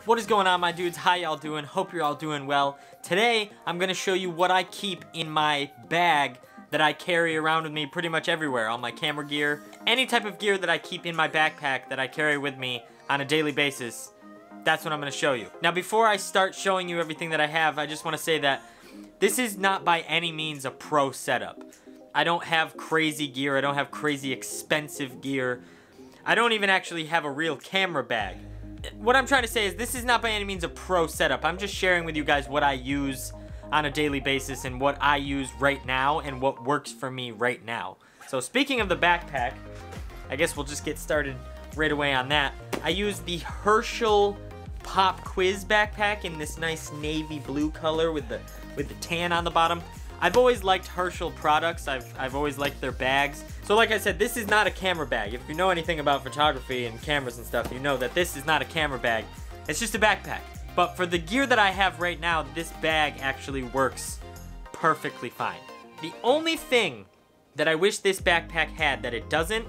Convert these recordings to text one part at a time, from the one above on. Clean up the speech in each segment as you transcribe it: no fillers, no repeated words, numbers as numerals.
What is going on, my dudes? How y'all doing? Hope you're all doing well. Today, I'm going to show you what I keep in my bag that I carry around with me pretty much everywhere. All my camera gear, any type of gear that I keep in my backpack that I carry with me on a daily basis. That's what I'm going to show you. Now, before I start showing you everything that I have, I just want to say that this is not by any means a pro setup. I don't have crazy gear. I don't have crazy expensive gear. I don't even actually have a real camera bag. What I'm trying to say is this is not by any means a pro setup. I'm just sharing with you guys what I use on a daily basis and what I use right now and what works for me right now. So speaking of the backpack, I guess we'll just get started right away on that. I use the Herschel Pop Quiz backpack in this nice navy blue color with the tan on the bottom. I've always liked Herschel products. I've always liked their bags. So like I said, this is not a camera bag. If you know anything about photography and cameras and stuff, you know that this is not a camera bag. It's just a backpack. But for the gear that I have right now, this bag actually works perfectly fine. The only thing that I wish this backpack had that it doesn't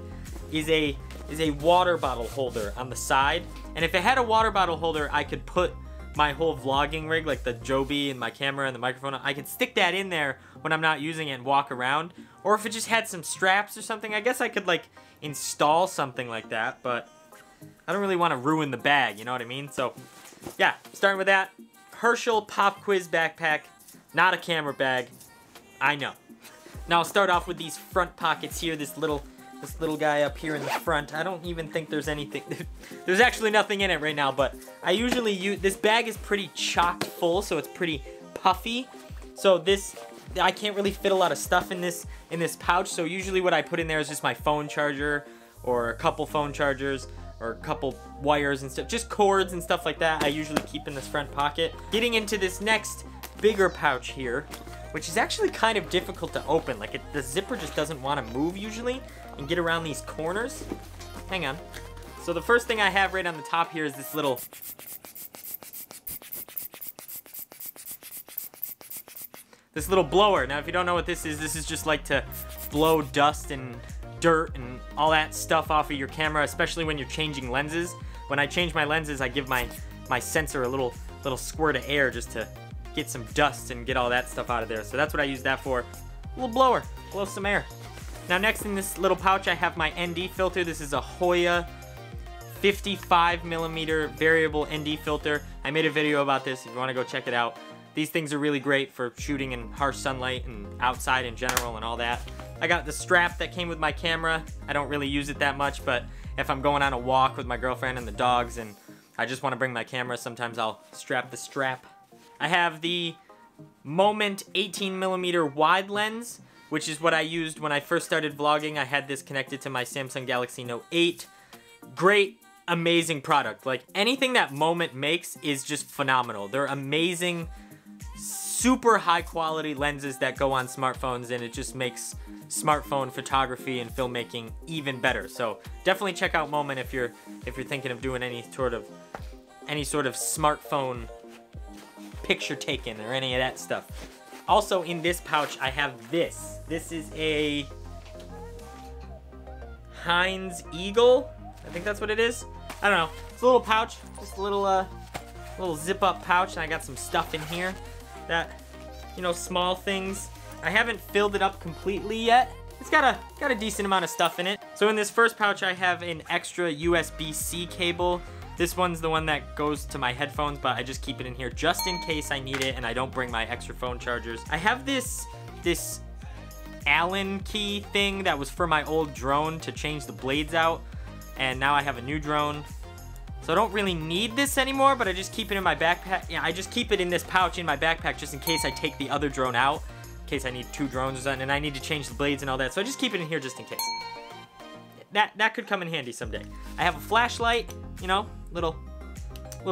is a water bottle holder on the side. And if it had a water bottle holder, I could put my whole vlogging rig, like the Joby and my camera and the microphone, I could stick that in there when I'm not using it and walk around. Or if it just had some straps or something, I guess I could like install something like that, but I don't really want to ruin the bag, you know what I mean? So yeah, starting with that, Herschel Pop Quiz backpack, not a camera bag, I know. Now I'll start off with these front pockets here, this little guy up here in the front. I don't even think there's anything, there's actually nothing in it right now, but I usually use, this bag is pretty chock full, so it's pretty puffy. So this, I can't really fit a lot of stuff in this pouch, so usually what I put in there is just my phone charger, or a couple phone chargers, or a couple wires and stuff, just cords and stuff like that I usually keep in this front pocket. Getting into this next bigger pouch here, which is actually kind of difficult to open. Like the zipper just doesn't want to move usually and get around these corners. Hang on. So the first thing I have right on the top here is this little blower. Now if you don't know what this is just like to blow dust and dirt and all that stuff off of your camera, especially when you're changing lenses. When I change my lenses, I give my sensor a little squirt of air just to get some dust and get all that stuff out of there. So that's what I use that for. A little blower, blow some air. Now next in this little pouch I have my ND filter. This is a Hoya 55mm variable ND filter. I made a video about this if you want to go check it out. These things are really great for shooting in harsh sunlight and outside in general and all that. I got the strap that came with my camera. I don't really use it that much, but if I'm going on a walk with my girlfriend and the dogs and I just want to bring my camera, sometimes I'll strap the strap. I have the Moment 18mm wide lens, which is what I used when I first started vlogging. I had this connected to my Samsung Galaxy Note 8. Great, amazing product. Like anything that Moment makes is just phenomenal. They're amazing, super high quality lenses that go on smartphones, and it just makes smartphone photography and filmmaking even better. So definitely check out Moment if you're thinking of doing any sort of smartphone picture taking or any of that stuff. Also in this pouch I have this. This is a Heinz Eagle. I think that's what it is. I don't know. It's a little pouch, just a little zip up pouch, and I got some stuff in here that, you know, small things. I haven't filled it up completely yet. It's got a decent amount of stuff in it. So in this first pouch I have an extra USB-C cable. This one's the one that goes to my headphones, but I just keep it in here just in case I need it and I don't bring my extra phone chargers. I have this Allen key thing that was for my old drone to change the blades out, and now I have a new drone. So I don't really need this anymore, but I just keep it in my backpack. Yeah, I just keep it in this pouch in my backpack just in case I take the other drone out, in case I need two drones or something and I need to change the blades and all that. So I just keep it in here just in case. That could come in handy someday. I have a flashlight, you know, little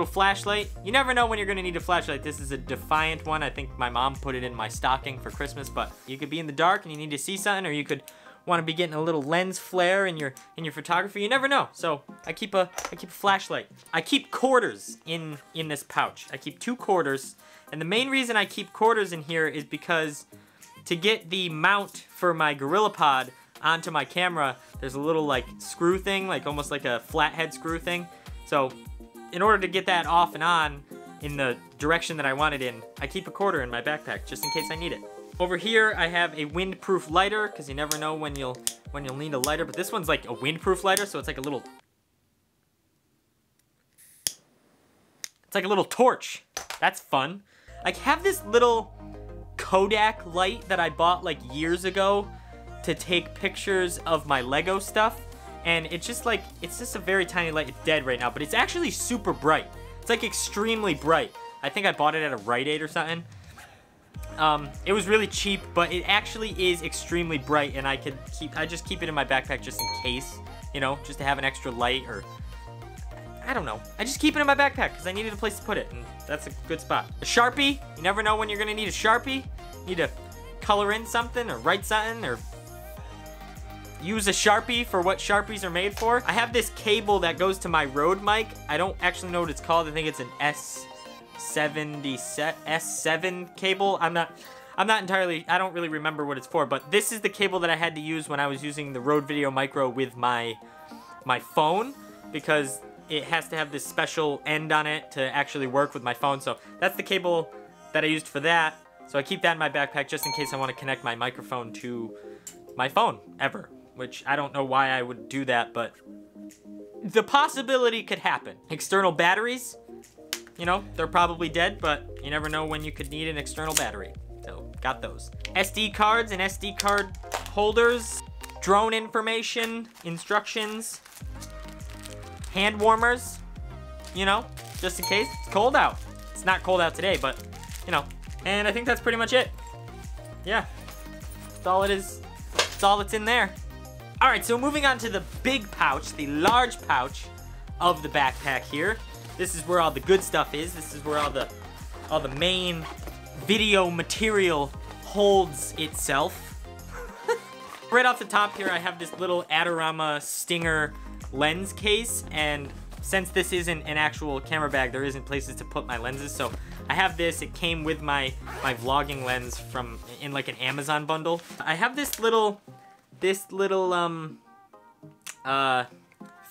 flashlight. You never know when you're gonna need a flashlight. This is a Defiant one. I think my mom put it in my stocking for Christmas, but you could be in the dark and you need to see something, or you could want to be getting a little lens flare in your photography. You never know. So I keep a flashlight. I keep quarters in this pouch. I keep 2 quarters, and the main reason I keep quarters in here is because to get the mount for my GorillaPod onto my camera, there's a little like screw thing, like almost like a flathead screw thing. So in order to get that off and on in the direction that I want it in, I keep a quarter in my backpack just in case I need it. Over here, I have a windproof lighter, because you never know when you'll need a lighter, but this one's like a windproof lighter, so it's like a little... It's like a little torch. That's fun. I have this little Kodak light that I bought like years ago to take pictures of my Lego stuff, and it's just a very tiny light. It's dead right now, but it's actually super bright. It's like extremely bright. I think I bought it at a Rite Aid or something. It was really cheap, but it actually is extremely bright, and I just keep it in my backpack just in case, you know, just to have an extra light, or I don't know. I just keep it in my backpack because I needed a place to put it, and that's a good spot. A Sharpie. You never know when you're gonna need a Sharpie. You need to color in something or write something or use a Sharpie for what Sharpies are made for. I have this cable that goes to my Rode mic. I don't actually know what it's called. I think it's an S7 cable. I'm not entirely, I don't really remember what it's for, but this is the cable that I had to use when I was using the Rode Video Micro with my phone, because it has to have this special end on it to actually work with my phone. So that's the cable that I used for that. So I keep that in my backpack just in case I want to connect my microphone to my phone ever, which I don't know why I would do that, but the possibility could happen. External batteries, you know, they're probably dead, but you never know when you could need an external battery. So got those. SD cards and SD card holders, drone information, instructions, hand warmers, you know, just in case. It's cold out. It's not cold out today, but, you know. And I think that's pretty much it. Yeah, that's all it is. That's all that's in there. All right, so moving on to the big pouch, the large pouch of the backpack here. This is where all the good stuff is. This is where all the main video material holds itself. Right off the top here, I have this little Adorama Stinger lens case, and since this isn't an actual camera bag, there isn't places to put my lenses, so I have this. It came with my vlogging lens in like an Amazon bundle. I have this little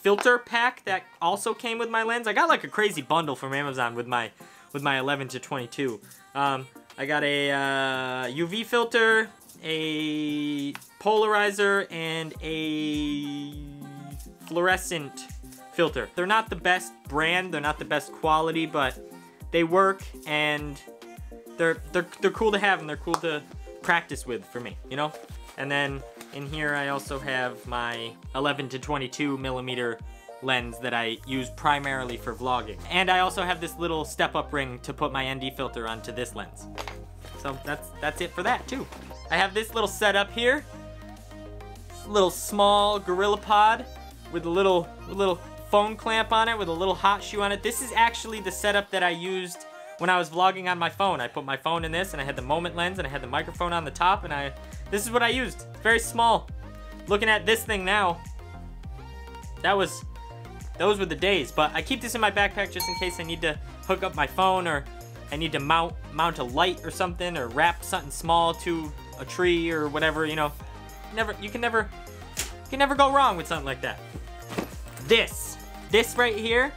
filter pack that also came with my lens. I got like a crazy bundle from Amazon with my 11 to 22. I got a UV filter, a polarizer, and a fluorescent filter. They're not the best brand, they're not the best quality, but they work, and they're cool to have, and they're cool to practice with for me, you know? And then in here I also have my 11 to 22 millimeter lens that I use primarily for vlogging. And I also have this little step-up ring to put my ND filter onto this lens. So that's it for that too. I have this little setup here. This little small GorillaPod with a little phone clamp on it with a little hot shoe on it. This is actually the setup that I used when I was vlogging on my phone. I put my phone in this, and I had the Moment lens, and I had the microphone on the top, and this is what I used. It's very small. Looking at this thing now, those were the days. But I keep this in my backpack just in case I need to hook up my phone, or I need to mount a light or something, or wrap something small to a tree or whatever, you know. You can never go wrong with something like that. This right here,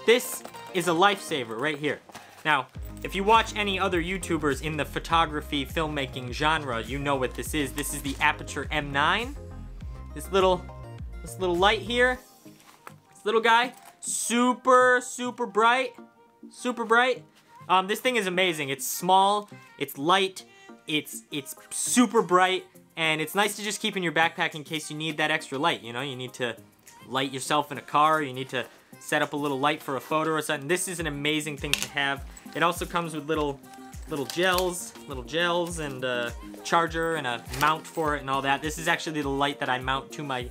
this is a lifesaver right here. Now, if you watch any other YouTubers in the photography, filmmaking genre, you know what this is. This is the Aperture M9. This little light here, this little guy, super bright, super bright. This thing is amazing. It's small, it's light, it's super bright, and it's nice to just keep in your backpack in case you need that extra light. You know, you need to light yourself in a car, you need to set up a little light for a photo or something. This is an amazing thing to have. It also comes with little gels and a charger and a mount for it and all that. This is actually the light that I mount to my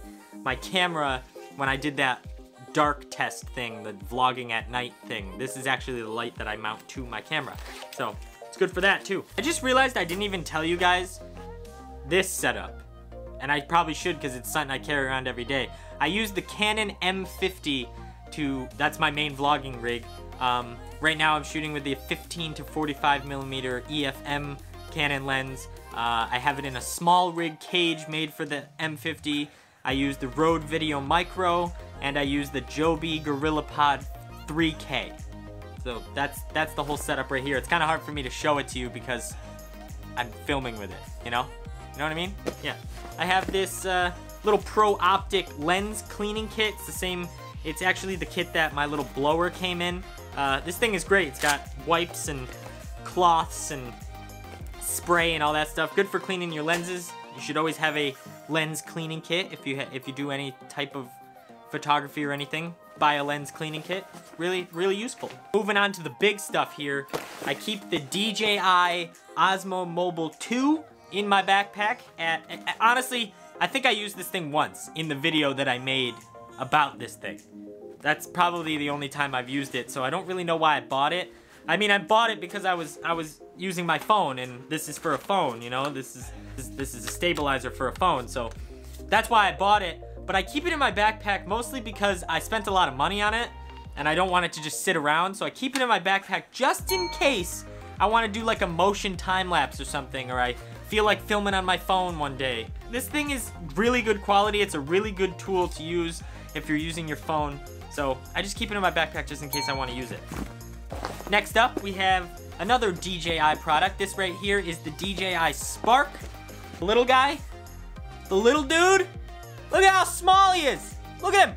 camera when I did that dark test thing, the vlogging at night thing. This is actually the light that I mount to my camera. So it's good for that too. I just realized I didn't even tell you guys this setup. And I probably should, because it's something I carry around every day. I use the Canon M50 that's my main vlogging rig. Right now I'm shooting with the 15 to 45 millimeter EFM Canon lens. I have it in a small rig cage made for the M50. I use the Rode Video Micro, and I use the Joby GorillaPod 3K. So that's the whole setup right here. It's kind of hard for me to show it to you because I'm filming with it, you know? You know what I mean? Yeah. I have this little Pro Optic lens cleaning kit. It's the same, it's actually the kit that my little blower came in. This thing is great. It's got wipes and cloths and spray and all that stuff. Good for cleaning your lenses. You should always have a lens cleaning kit if you do any type of photography or anything. Buy a lens cleaning kit. Really, really useful. Moving on to the big stuff here. I keep the DJI Osmo Mobile 2 in my backpack. Honestly, I think I used this thing once in the video that I made about this thing. That's probably the only time I've used it, so I don't really know why I bought it. I mean, I bought it because I was using my phone, and this is for a phone, you know? This is a stabilizer for a phone, so that's why I bought it. But I keep it in my backpack mostly because I spent a lot of money on it, and I don't want it to just sit around, so I keep it in my backpack just in case I want to do like a motion time lapse or something, or I feel like filming on my phone one day. This thing is really good quality. It's a really good tool to use if you're using your phone, so I just keep it in my backpack just in case I want to use it. Next up, we have another DJI product. This right here is the DJI Spark. The little guy, the little dude. Look at how small he is. Look at him.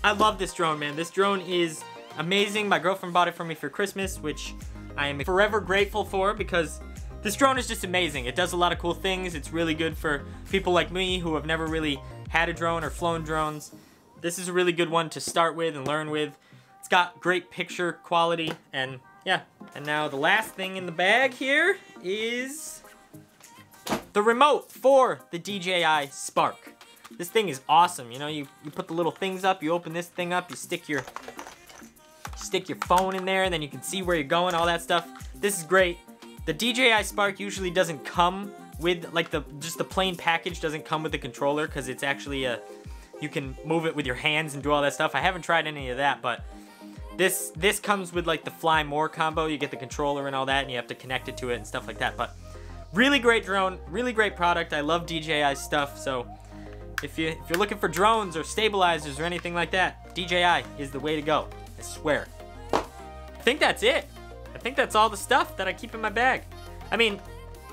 I love this drone, man. This drone is amazing. My girlfriend bought it for me for Christmas, which I am forever grateful for because this drone is just amazing. It does a lot of cool things. It's really good for people like me who have never really had a drone or flown drones. This is a really good one to start with and learn with. It's got great picture quality, and yeah. And now the last thing in the bag here is the remote for the DJI Spark. This thing is awesome, you know, you put the little things up, you open this thing up, you stick your phone in there, and then you can see where you're going, all that stuff. This is great. The DJI Spark usually doesn't come with, like, just the plain package doesn't come with the controller, because it's actually you can move it with your hands and do all that stuff. I haven't tried any of that, but this comes with, like, the Fly More combo. You get the controller and all that, and you have to connect it to it and stuff like that. But really great drone, really great product. I love DJI stuff, so if you're looking for drones or stabilizers or anything like that, DJI is the way to go. I swear. I think that's it. I think that's all the stuff that I keep in my bag. I mean,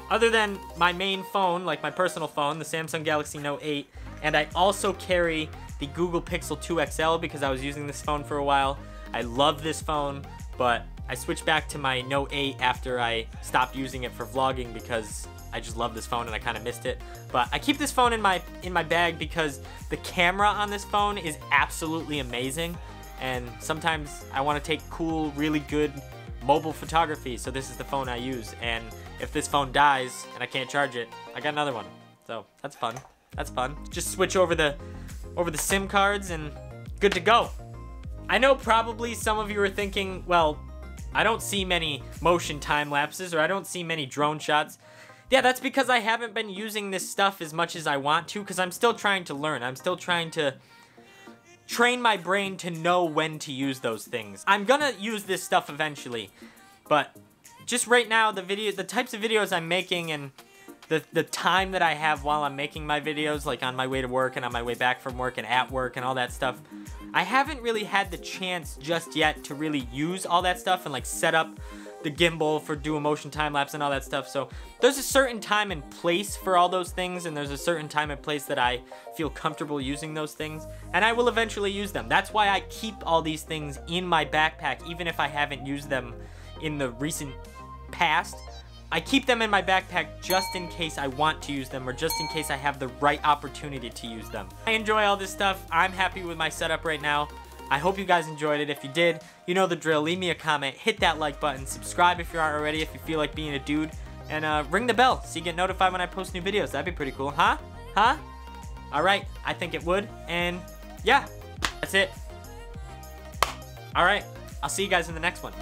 other than my main phone, like my personal phone, the Samsung Galaxy Note 8, and I also carry the Google Pixel 2 XL because I was using this phone for a while. I love this phone, but I switched back to my Note 8 after I stopped using it for vlogging because I just love this phone and I kind of missed it. But I keep this phone in my bag because the camera on this phone is absolutely amazing, and sometimes I want to take cool, really good mobile photography, so this is the phone I use. And if this phone dies and I can't charge it, I got another one. So that's fun. That's fun. Just switch over the SIM cards and good to go. I know probably some of you are thinking, well, I don't see many motion time lapses, or I don't see many drone shots. Yeah, that's because I haven't been using this stuff as much as I want to, because I'm still trying to learn. I'm still trying to train my brain to know when to use those things. I'm gonna use this stuff eventually, but just right now, the types of videos I'm making and the time that I have while I'm making my videos, like on my way to work and on my way back from work and at work and all that stuff, I haven't really had the chance just yet to really use all that stuff and like set up the gimbal for doing motion time lapse and all that stuff. So there's a certain time and place for all those things, and there's a certain time and place that I feel comfortable using those things, and I will eventually use them. That's why I keep all these things in my backpack, even if I haven't used them in the recent past. I keep them in my backpack just in case I want to use them, or just in case I have the right opportunity to use them. I enjoy all this stuff. I'm happy with my setup right now. I hope you guys enjoyed it. If you did, you know the drill. Leave me a comment, hit that like button, subscribe if you aren't already, if you feel like being a dude, and ring the bell so you get notified when I post new videos. That'd be pretty cool, huh? Huh? Alright, I think it would, and yeah, that's it. Alright, I'll see you guys in the next one.